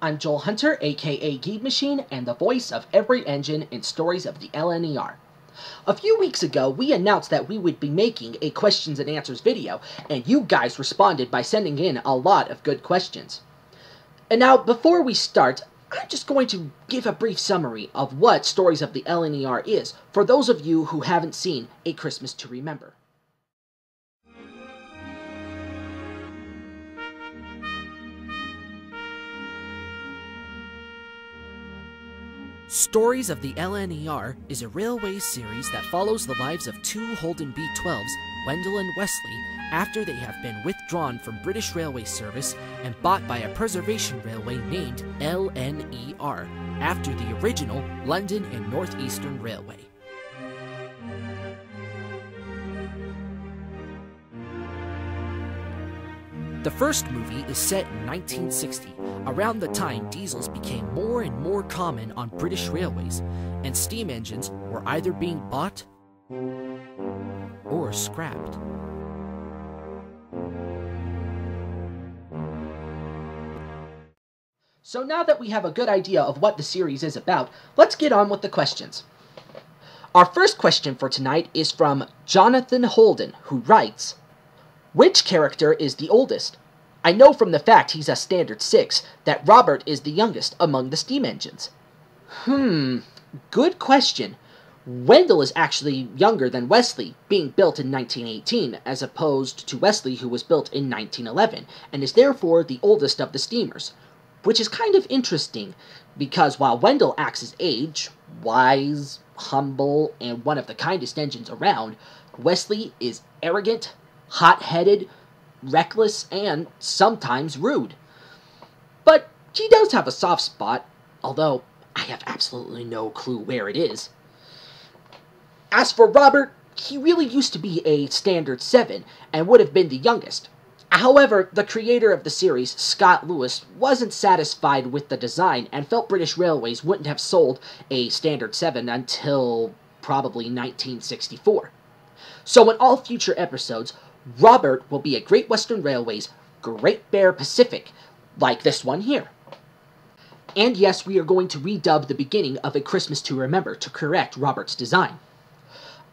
I'm Joel Hunter, aka Geek Machine, and the voice of every engine in Stories of the LNER. A few weeks ago, we announced that we would be making a questions and answers video, and you guys responded by sending in a lot of good questions. And now, before we start, I'm just going to give a brief summary of what Stories of the LNER is, for those of you who haven't seen A Christmas to Remember. Stories of the LNER is a railway series that follows the lives of two Holden B-12s, Wendell and Wesley, after they have been withdrawn from British railway service and bought by a preservation railway named LNER, after the original London and North Eastern Railway. The first movie is set in 1960, around the time diesels became more and more common on British railways, and steam engines were either being bought or scrapped. So now that we have a good idea of what the series is about, let's get on with the questions. Our first question for tonight is from Jonathan Holden, who writes, which character is the oldest? I know from the fact he's a standard 6 that Robert is the youngest among the steam engines. Good question. Wendell is actually younger than Wesley, being built in 1918, as opposed to Wesley, who was built in 1911, and is therefore the oldest of the steamers. Which is kind of interesting, because while Wendell acts his age, wise, humble, and one of the kindest engines around, Wesley is arrogant, hot-headed, reckless, and sometimes rude. But he does have a soft spot, although I have absolutely no clue where it is. As for Robert, he really used to be a standard 7, and would have been the youngest. However, the creator of the series, Scott Lewis, wasn't satisfied with the design, and felt British Railways wouldn't have sold a standard 7 until probably 1964. So in all future episodes, Robert will be a Great Western Railway's Great Bear Pacific, like this one here. And yes, we are going to redub the beginning of A Christmas to Remember to correct Robert's design.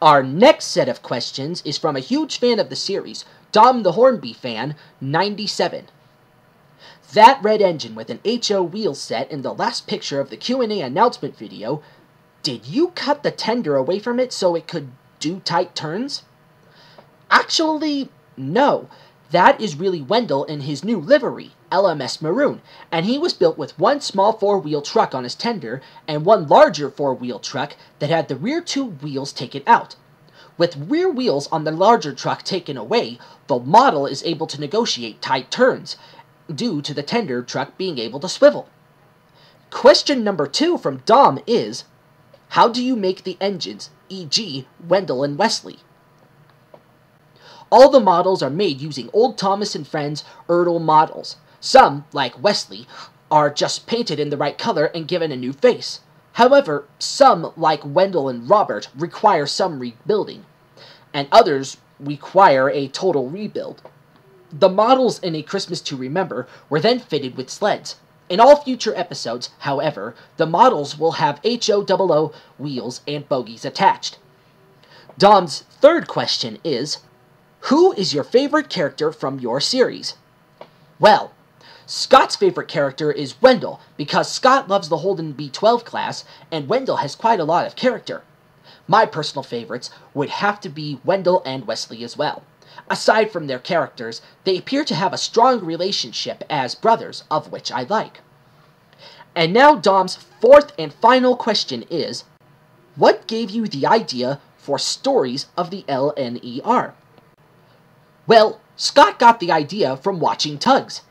Our next set of questions is from a huge fan of the series, Dom the Hornby fan, 97. That red engine with an HO wheel set in the last picture of the Q&A announcement video, did you cut the tender away from it so it could do tight turns? Actually, no. That is really Wendell in his new livery, LMS Maroon, and he was built with one small 4-wheel truck on his tender and one larger 4-wheel truck that had the rear 2 wheels taken out. With rear wheels on the larger truck taken away, the model is able to negotiate tight turns, due to the tender truck being able to swivel. Question number 2 from Dom is, how do you make the engines, e.g. Wendell and Wesley? All the models are made using old Thomas & Friends Erdl models. Some, like Wesley, are just painted in the right color and given a new face. However, some, like Wendell and Robert, require some rebuilding, and others require a total rebuild. The models in A Christmas to Remember were then fitted with sleds. In all future episodes, however, the models will have HO00 wheels and bogies attached. Dom's third question is, who is your favorite character from your series? Well, Scott's favorite character is Wendell, because Scott loves the Holden B-12 class, and Wendell has quite a lot of character. My personal favorites would have to be Wendell and Wesley as well. Aside from their characters, they appear to have a strong relationship as brothers, of which I like. And now Dom's fourth and final question is, what gave you the idea for Stories of the LNER? Well, Scott got the idea from watching Tugs.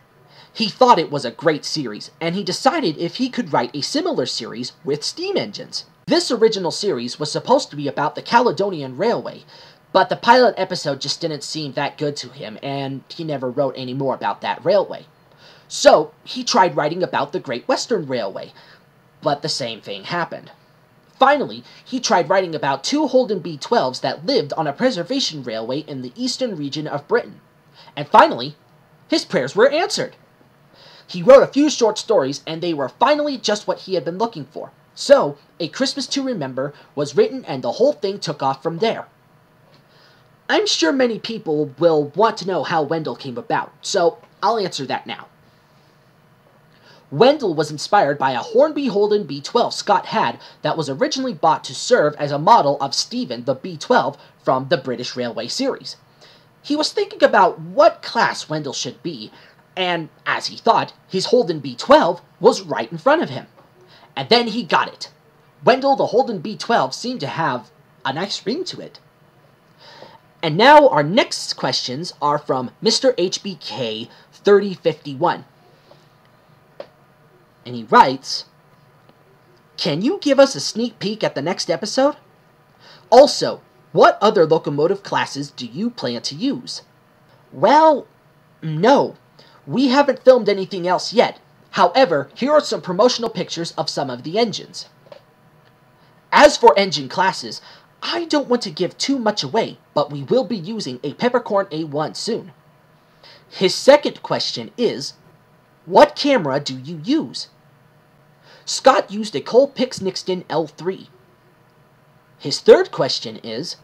He thought it was a great series, and he decided if he could write a similar series with steam engines. This original series was supposed to be about the Caledonian Railway, but the pilot episode just didn't seem that good to him, and he never wrote any more about that railway. So, he tried writing about the Great Western Railway, but the same thing happened. Finally, he tried writing about 2 Holden B-12s that lived on a preservation railway in the eastern region of Britain. And finally, his prayers were answered. He wrote a few short stories, and they were finally just what he had been looking for. So, A Christmas to Remember was written, and the whole thing took off from there. I'm sure many people will want to know how Wendell came about, so I'll answer that now. Wendell was inspired by a Hornby Holden B-12 Scott had that was originally bought to serve as a model of Stephen the B-12 from the British Railway series. He was thinking about what class Wendell should be, and as he thought, his Holden B-12 was right in front of him. And then he got it. Wendell the Holden B-12 seemed to have a nice ring to it. And now our next questions are from Mr. HBK 3051. And he writes, "Can you give us a sneak peek at the next episode? Also, what other locomotive classes do you plan to use?" Well, no. We haven't filmed anything else yet. However, here are some promotional pictures of some of the engines. As for engine classes, I don't want to give too much away, but we will be using a Peppercorn A1 soon. His second question is, what camera do you use? Scott used a Colpix Nixton L3. His third question is,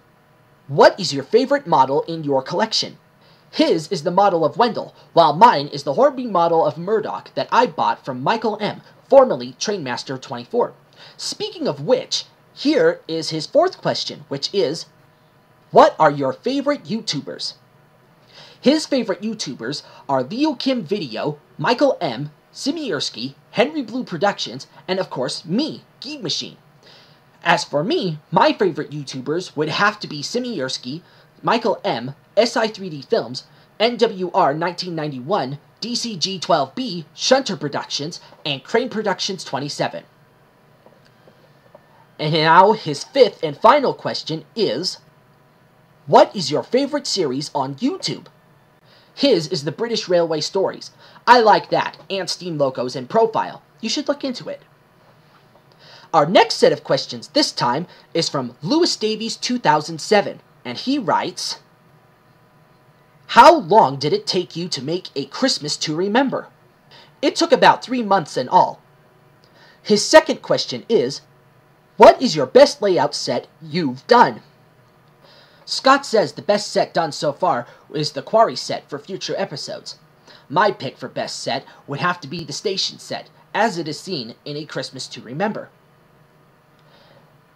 what is your favorite model in your collection? His is the model of Wendell, while mine is the Hornby model of Murdoch that I bought from Michael M., formerly Trainmaster24. Speaking of which, here is his fourth question, which is, what are your favorite YouTubers? His favorite YouTubers are Leo Kim Video, Michael M., Simierski, Henry Blue Productions, and of course me, Geeb Machine. As for me, my favorite YouTubers would have to be Simierski, Michael M., SI3D Films, NWR 1991, DCG12B, Shunter Productions, and Crane Productions 27. And now his fifth and final question is, what is your favorite series on YouTube? His is the British Railway Stories. I like that, and Steam Locos and Profile. You should look into it. Our next set of questions this time is from Lewis Davies 2007, and he writes, how long did it take you to make A Christmas to Remember? It took about 3 months in all. His second question is, what is your best layout set you've done? Scott says the best set done so far is the Quarry set for future episodes. My pick for best set would have to be the station set, as it is seen in A Christmas to Remember.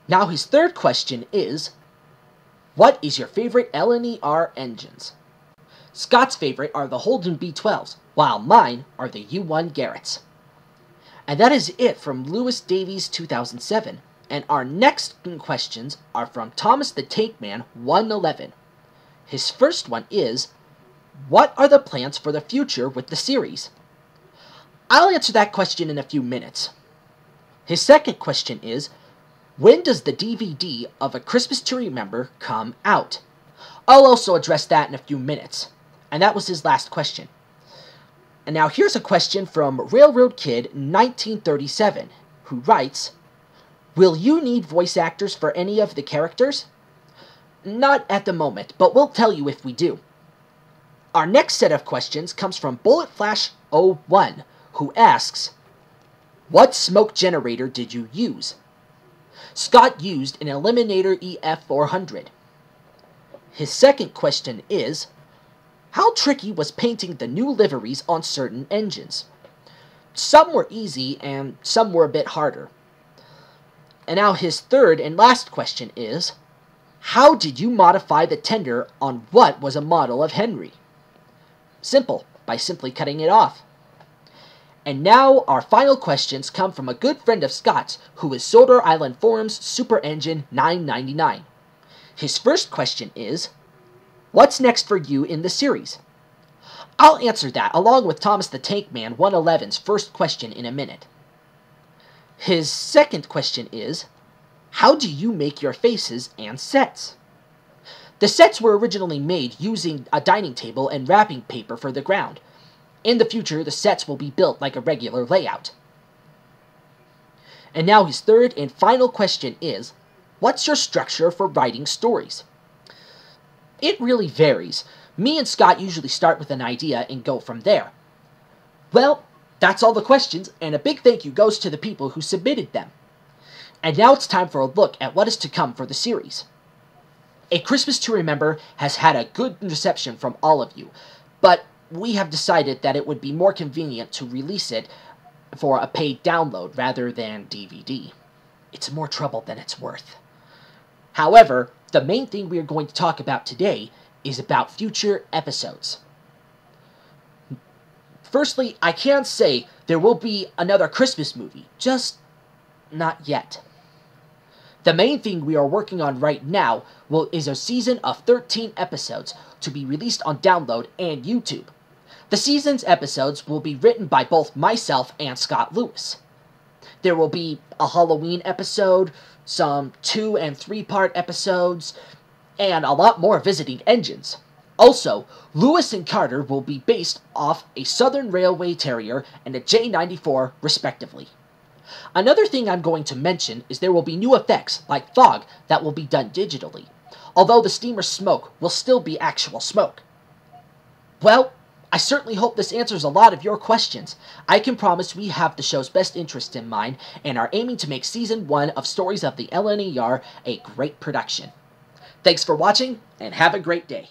Now his third question is, what is your favorite LNER engines? Scott's favorite are the Holden B-12s, while mine are the U1 Garretts. And that is it from Lewis Davies 2007. And our next questions are from Thomas the Tank Man 111. His first one is, what are the plans for the future with the series? I'll answer that question in a few minutes. His second question is, when does the DVD of A Christmas to Remember come out? I'll also address that in a few minutes. And that was his last question. And now here's a question from Railroad Kid 1937, who writes, will you need voice actors for any of the characters? Not at the moment, but we'll tell you if we do. Our next set of questions comes from BulletFlash01, who asks, what smoke generator did you use? Scott used an Eliminator EF400. His second question is, how tricky was painting the new liveries on certain engines? Some were easy and some were a bit harder. And now his third and last question is, how did you modify the tender on what was a model of Henry? Simple, by simply cutting it off. And now our final questions come from a good friend of Scott's, who is Soldier Island Forums Super Engine 999. His first question is, what's next for you in the series? I'll answer that along with Thomas the Tank Man 111's first question in a minute. His second question is, how do you make your faces and sets? The sets were originally made using a dining table and wrapping paper for the ground. In the future, the sets will be built like a regular layout. And now his third and final question is, what's your structure for writing stories? It really varies. Me and Scott usually start with an idea and go from there. Well, That's all the questions, and a big thank you goes to the people who submitted them. And now it's time for a look at what is to come for the series. A Christmas to Remember has had a good reception from all of you, but we have decided that it would be more convenient to release it for a paid download rather than DVD. It's more trouble than it's worth. However, the main thing we are going to talk about today is about future episodes. Firstly, I can't say there will be another Christmas movie, just not yet. The main thing we are working on right now is a season of 13 episodes to be released on download and YouTube. The season's episodes will be written by both myself and Scott Lewis. There will be a Halloween episode, some 2- and 3-part episodes, and a lot more visiting engines. Also, Lewis and Carter will be based off a Southern Railway Terrier and a J94, respectively. Another thing I'm going to mention is there will be new effects, like fog, that will be done digitally, although the steamer smoke will still be actual smoke. Well, I certainly hope this answers a lot of your questions. I can promise we have the show's best interest in mind and are aiming to make Season 1 of Stories of the LNER a great production. Thanks for watching, and have a great day.